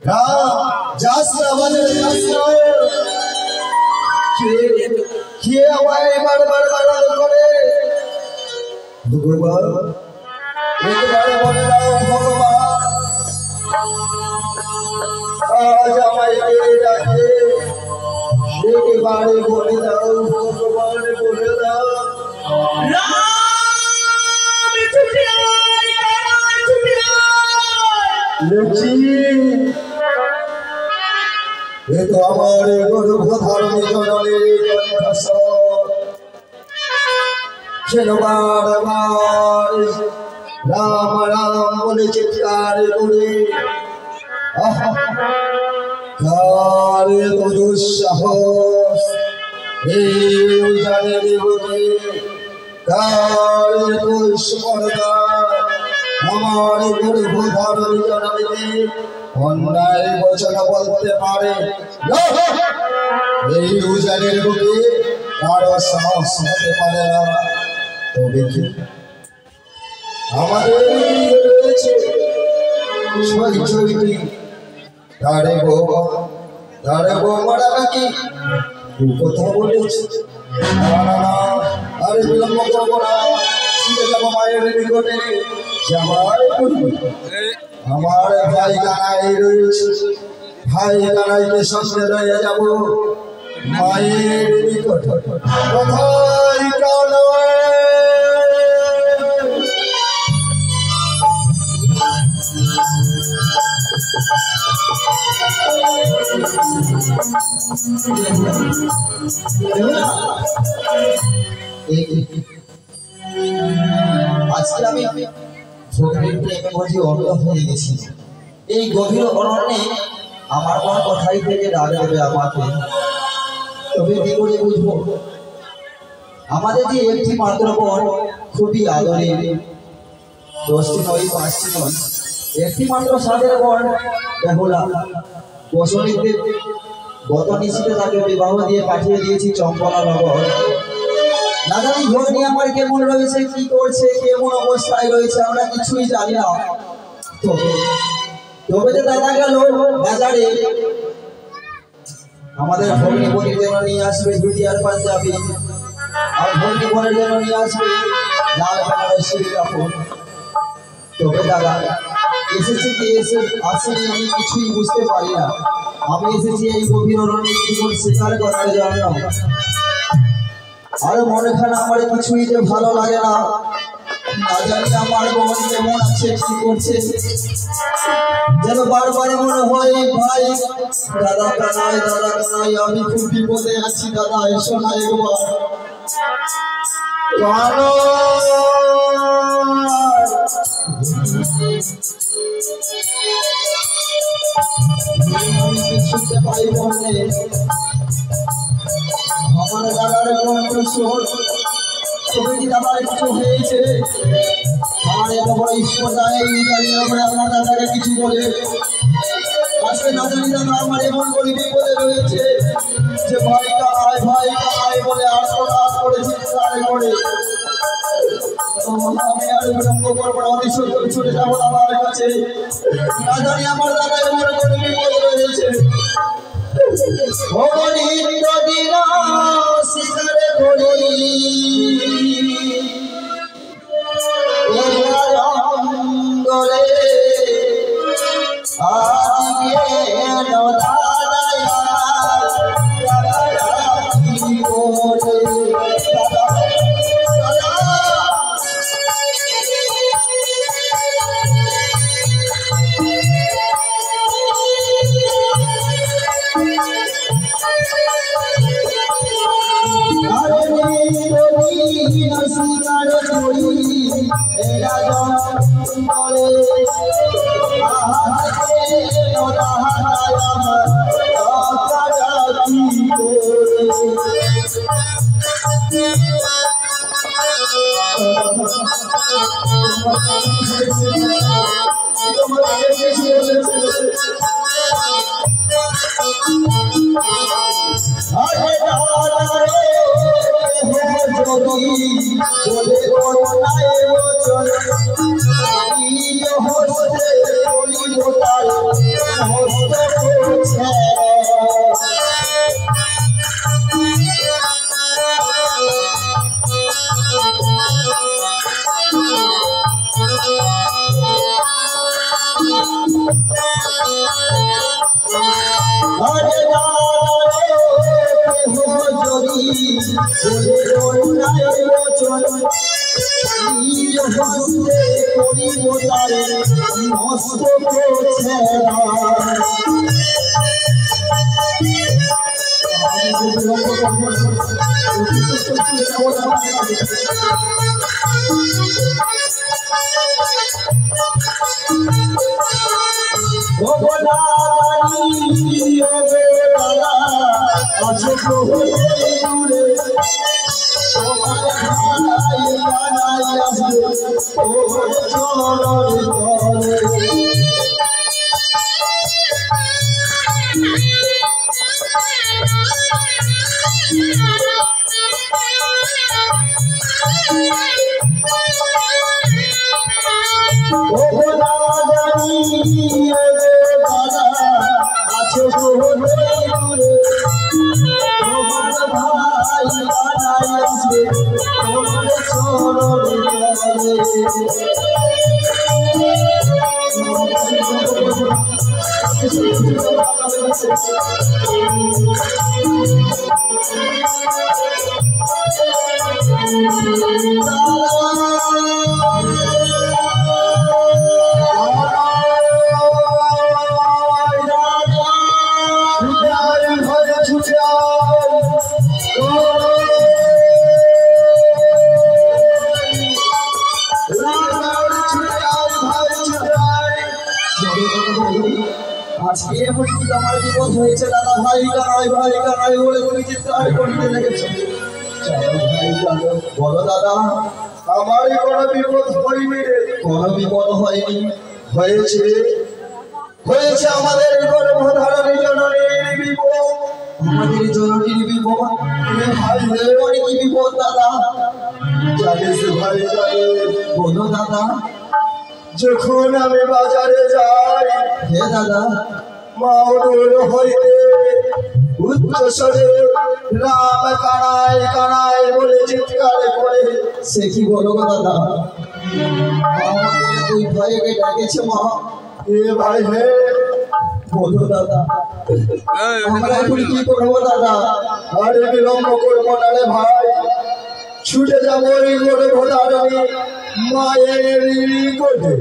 যাত্রা বলে যাত্রা কে আমায় বারবার বারণ করে ভগবান একবার বলে দাও ভগবান আজ আমায় কে ডাকে একবারে বলে দাও ভগবান বলে দাও এ তো আমার গর্ভধারণী জননীর কণ্ঠস্বর যেন বারবার রাম রাম বলে চিৎকার করে কার তো দুঃসাহস এই জানের বুকে কার তো স্পর্ধা আমার গর্ভধারণী জননীকে অন্যায় বচন বলতে পারে এই উজানের বুকে কারো সাহস হতে পারে না তবে কি আমাদের রয়েছে সৈচৈতি তারে বৌমারা নাকি কথা বলেছে না না না আরে বিলম্ব করবো না শুনে যাবো মায়ের নিকটে আমার ভাই কানাই রয়েছে ভাই কানাইকে সঙ্গে রয়ে যাব মায়ের নিকট কোথায় কানাই আজকে আমি ভক্তির প্রেমে বুঝি অন্ধ হয়ে গেছি এই গভীর অরণ্যে আমার কোনো কথাই থেকে ডাক দেবে আমাকে তবে কি করে বুঝবো আমাদের যে একটি মাত্র বন খুবই আদরের 10টি নয় 5টি নয় একটি মাত্র সাদের বন বেহুলা বসন্তীতে গত নিশীতে তাকে বিবাহ দিয়ে পাঠিয়ে দিয়েছি চম্পলা নগর না জানি ঘটনি আমার কেমন রয়েছে কি করছে কেমন অবস্থায় রয়েছে আমরা কিছুই জানি না তবে যে দাদা গেল বাজারে আমাদের ভগ্নী বোনের জন্য নিয়ে আসবে ধুতি আর পাঞ্জাবি আর ভগ্নী বোনের জন্য নিয়ে আসবে লাল বেনারসি কাপড় তবে দাদা এসেছে কি এসে আসেনি আমি কিছুই বুঝতে পারি না আমি এসেছি এই গভীর অরণ্যে জীবন শিকার করার জন্য আর মনে খানা আমার কিছুই যে ভালো লাগে না না জানি আমার বোন কেমন আছে কি করছে যেন বারবার মনে হয় ভাই দাদা কানাই আমি খুব বিপদে আছি দাদা এসো না একবার শুনতে পাই বললে আমার দাদার কণ্ঠস্বর ছবিটি দাদার কিছু হয়েছে আমার এত বড় স্পর্ধায় আমার দাদাকে কিছু বলে আজকে না জানি দাদা আমার এমন করে বিপদে রয়েছে যে ভাই কানাই বলে আত্মনাশ করেছি তারে করে আমি আর বিলম্ব করবো না অতি সত্য ছুটে যাবো দাদার কাছে না জানি আমার দাদা এমন করে বিপদে রয়েছে ভগনিত দিন শিকারে করি জঙ্গলে আজকে কোথায় মস্তক ছেড়া আজকে এমন কি আমার বিপদ হয়েছে দাদা ভাই কানাই বলে তুমি চিৎকার করতে লেগেছো চলো ভাই চলো বলো দাদা আমার কোনো বিপদ হয়নি রে কোনো বিপদ হয়নি হয়েছে আমাদের গর্ভধারণের জননীর বিপদ আমাদের জননীর বিপদ ভাই অনেক বিপদ দাদা জানিস ভাই বলো দাদা যখন আমি বাজারে যাই হে দাদা মাওরুর হইতে উচ্চ স্বরে রাম কানাই বলে চিৎকার করে সে কি বলো দাদা তুই ভাইকে ডাকেছে মা এ ভাই হে বলো দাদা আমরা এখন কি করবো দাদা আরে বিলম্ব করবো না রে ভাই ছুটে যাবো এই করে ভোদারণী মায়ের কোলে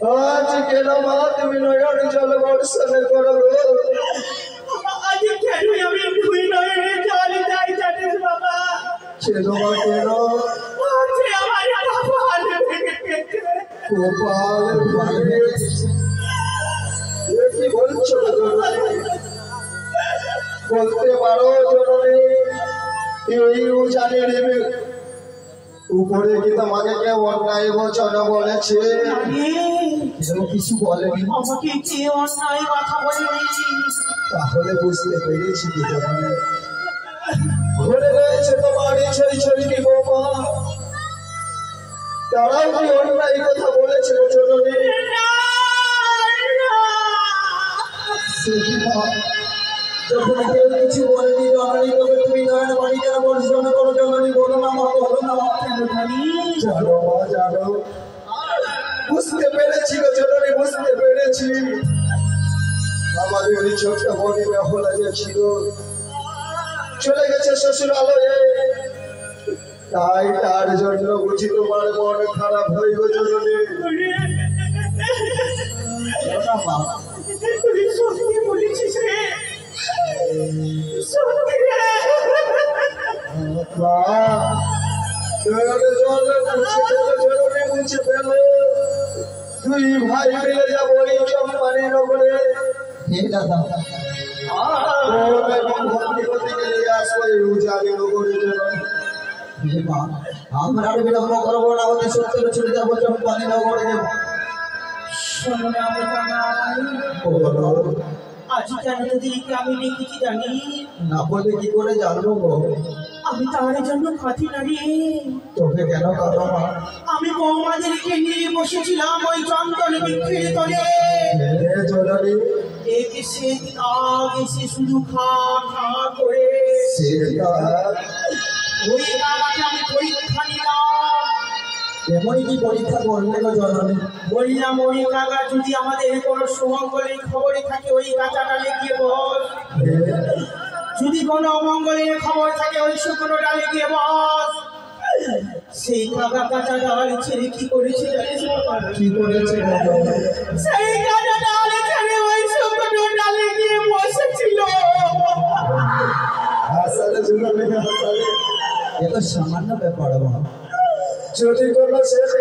आज के नमाज में नयन जल वर्षण करो आज केन আমি দুই নয়নে জল যাই জানিস বাবা কেন মা কেন আজ আমার কপাল ভেঙে গেছে কপাল ভেঙে গেছে কি বলছো বলতে পারো জননী এই জানে নেবে উপরে কি তোমাকে কেউ অন্যায় বচন বলেছে কিছু বলেনি আমাকে কে অন্যায় কথা বলেনি তাহলে বুঝতে পেরেছি কি জননী ঘরে রয়েছে তোমার ছড়ি ছড়ি কি বাবা তারাও কি অন্যায় কথা বলেছে জননী যখন কেউ কিছু বলেনি জননী তবে তুমি নয়ন বাড়ি যারা বর্ষণ করো জননী বলো না মা বলো না জানো মা জানো বুঝতে পেরেছি গো জননী বুঝতে পেরেছি আমাদের এই ছোট্ট বোনের বেহুলা যে ছিল চলে গেছে শ্বশুরালয়ে তাই তার জন্য বুঝি তোমার মন খারাপ হয়ে গো জননী সত্যি বলেছিস রে সত্যি রে দুই ভাই মিলে যাবো এই চম্পানি নগরে আমরা বিলম্ব করবো না হতে সত্যি ছুটে যাবো চম্পানি নগরে শোনো না বেটানাই, আজ কেন তোদেরকে আমি ডেকেছি জানি? না বলে কি করে জানবো গো? আমি তার জন্য কাঁদি না রে। তোকে কেন কাঁদো মা? আমি বৌমাদেরকে নিয়ে বসেছিলাম ওই চন্দন বৃক্ষের তলে। জননী এসে কাক এসে শুধু খা খা করে ওই কাকাকে আমি পরীক্ষা নিলাম। এমনই কি পরীক্ষা করলে গো জননী? বললাম ওই কাকা যদি আমাদের কোনো সুমঙ্গলের খবরে থাকে ওই কাঁচাটা লেগিয়ে বস, যদি কোনো অমঙ্গলের খবর থাকে ওই শুকনো ডালে গিয়ে বস। সেই কাকা কাঁচা ডাল ছেড়ে কি করেছে জানিস? কি করেছে? সেই কাঁচা ডাল ছেড়ে ওই শুকনো ডালে গিয়ে বসেছিল। আসলে জননী আসলে এ তো সামান্য ব্যাপার মা। যদি কোনো শেষ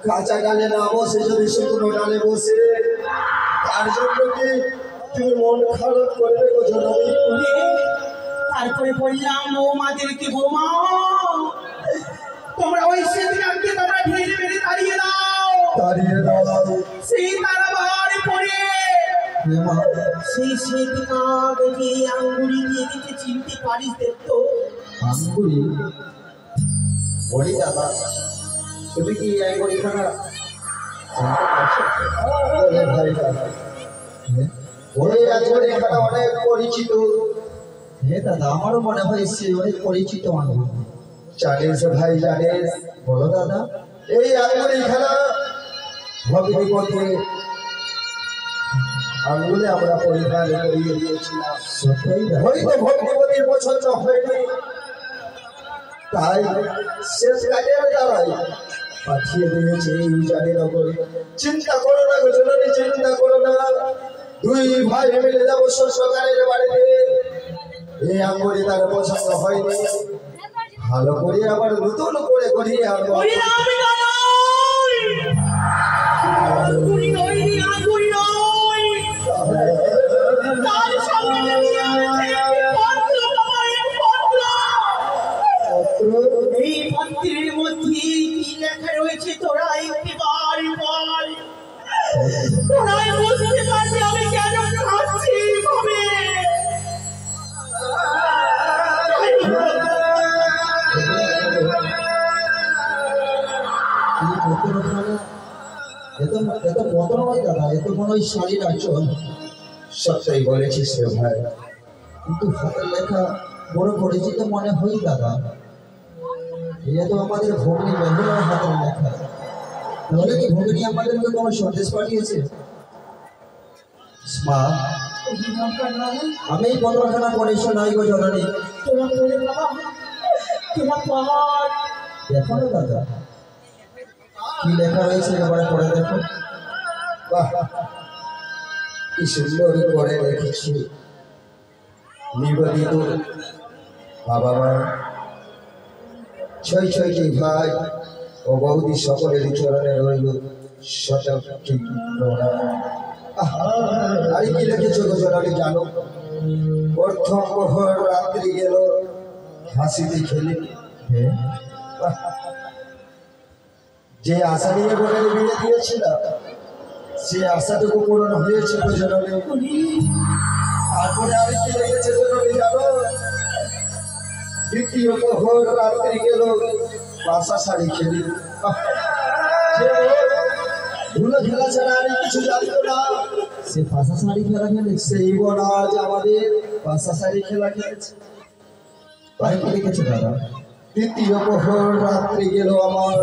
কাঁচা ডালে না বসে যদি শুকনো ডালে বসে, তার জন্য কি তুমি মন খারাপ করবে গো জননী? তারপরে বললাম বৌমাদেরকে, বৌমা তোমরা ওই শ্বেতকাকে তোমরা ঢেলে মেরে তাড়িয়ে দাও, তাড়িয়ে দাও। সেই তারাবার পরে সেই শ্বেতকাক যে আঙ্গুরি দিয়ে দিতে চিনতে পারিস দেখতো? আঙ্গুরি? বলি দাদা তুমি কি এই আঙ্গুরিখানা ভাই দাদা? ওই আঙ্গুরিখানা অনেক পরিচিত। হ্যাঁ দাদা, আমারও মনে হয় সে অনেক পরিচিত আঙ্গুর। জানিস ভাই জানিস? বলো দাদা। এই আঙ্গুরিখানা ভগিনী পথে আঙ্গুলে আমরা পরিধান করিয়ে দিয়েছিলাম। হয়তো ভগিনীপতির পছন্দ হয়নি, তাই শেষ কাজের দ্বারাই পাঠিয়ে দিয়েছে এই জানি নগরে। চিন্তা করো না গো জননী, চিন্তা করো না। দুই ভাই মিলে যাবো শ্বশুরকারের বাড়িতে। এই আঙ্গুরি তার পছন্দ হয়নি, ভালো করে আবার নতুন করে গড়িয়ে আনবো। এই পত্রের মধ্যে কি লেখা রয়েছে তোরা একবার বল। তোরাই বুঝতে পারবি আমি কেন কাঁদছি ভাবে। সবটাই বলেছিস রে ভাই, কিন্তু হাতের লেখা বড় পরিচিত মনে হয় দাদা। এটা তো আমাদের ভগ্নী বেহুলার হাতের লেখা। তাহলে কি ভগ্নী আমাদেরকে কোনো সন্দেশ পাঠিয়েছে? মা, আমি এই পত্রখানা পড়েছি নাই গো জননী। দেখো না দাদা কি লেখা রয়েছে, এবারে পড়ে দেখো। বাহ, কি সুন্দর করে রেখেছি। নিবেদিত বাবা মা, ছয় ছয়টি ভাই ও বৌদি সকলের চরণে রইল শতকটি প্রণাম। আর কি লিখেছো গো জননী জানো? প্রথম প্রহর রাত্রি গেল হাসিতে খেলে। যে আশা নিয়ে বোনের বিয়ে দিয়েছিলাম সে আশাটুকু পূরণ হয়েছে গো জননী। তারপরে আর কি লেগেছে জননী জানো? দ্বিতীয় প্রহর রাত্রি গেল পাশা শাড়ি খেলি। ধুলো খেলা ছাড়া আর কিছু জানতো না, সে পাশা শাড়ি খেলা খেলে। সেই বোন আজ আমাদের পাশা শাড়ি খেলা খেলেছে। আর কি লিখেছে দাদা? তৃতীয় প্রহর রাত্রি গেল আমার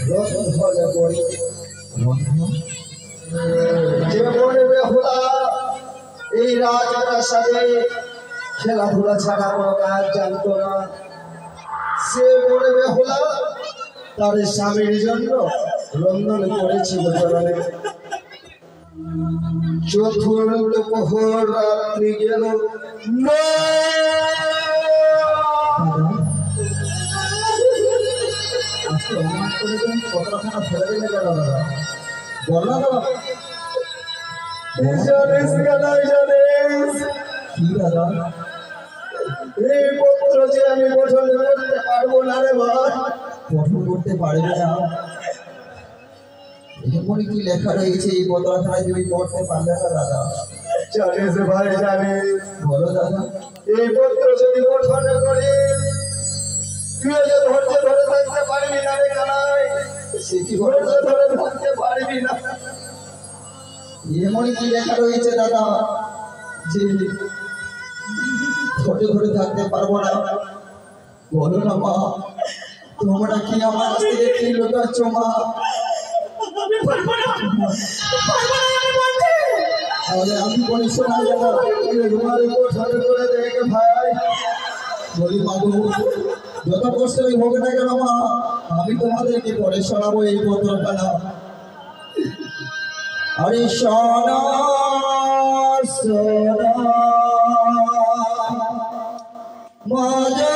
রন্ধনে পড়ে। যে মনে বেহুলা এই রাজপ্রাসাদে খেলাধুলা ছাড়া কোনো কাজ জানতো না, সে মনে বেহুলা তার স্বামীর জন্য রন্ধন করেছিল জননী। চতুর্থ প্রহর রাত্রি গেল কতখানা ফেলে দিলে গেল দাদা? বল না দাদা। কি দাদা? এই পত্র যে আমি গঠন করতে পারবো না রে ভাই। গঠন করতে পারবে না? এমন কি লেখা রয়েছে এই বোতলখানায় তুমি পড়তে পারবে না দাদা? জানিস ভাই জানিস, বলো দাদা। এই পত্র যদি গঠন করে তুই যে ধৈর্য ধরে থাকতে পারবি না রে কানাই, সে কি বলো ধৈর্য ধরে থাকতে পারবি না। এমন কি লেখা রয়েছে দাদা যে ছোটে ধরে থাকতে পারবো না? বলো না মা, তোমরা কি আমার কাছ থেকে কি লুকাচ্ছ মা? আমি পারবো না, আমি বলতে। তাহলে আমি বলি শোনা দাদা, তোমার গঠন করে দেখে ভাই, বলি বাবু যত কষ্টই হোক না কেন মা, আমি তোমাদেরকে পরে শোনাবো এই বোতলখানা। আরে সোনা সোনা মুখে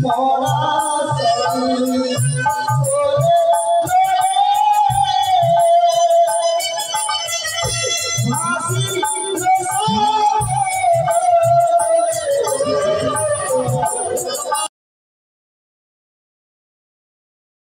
মরা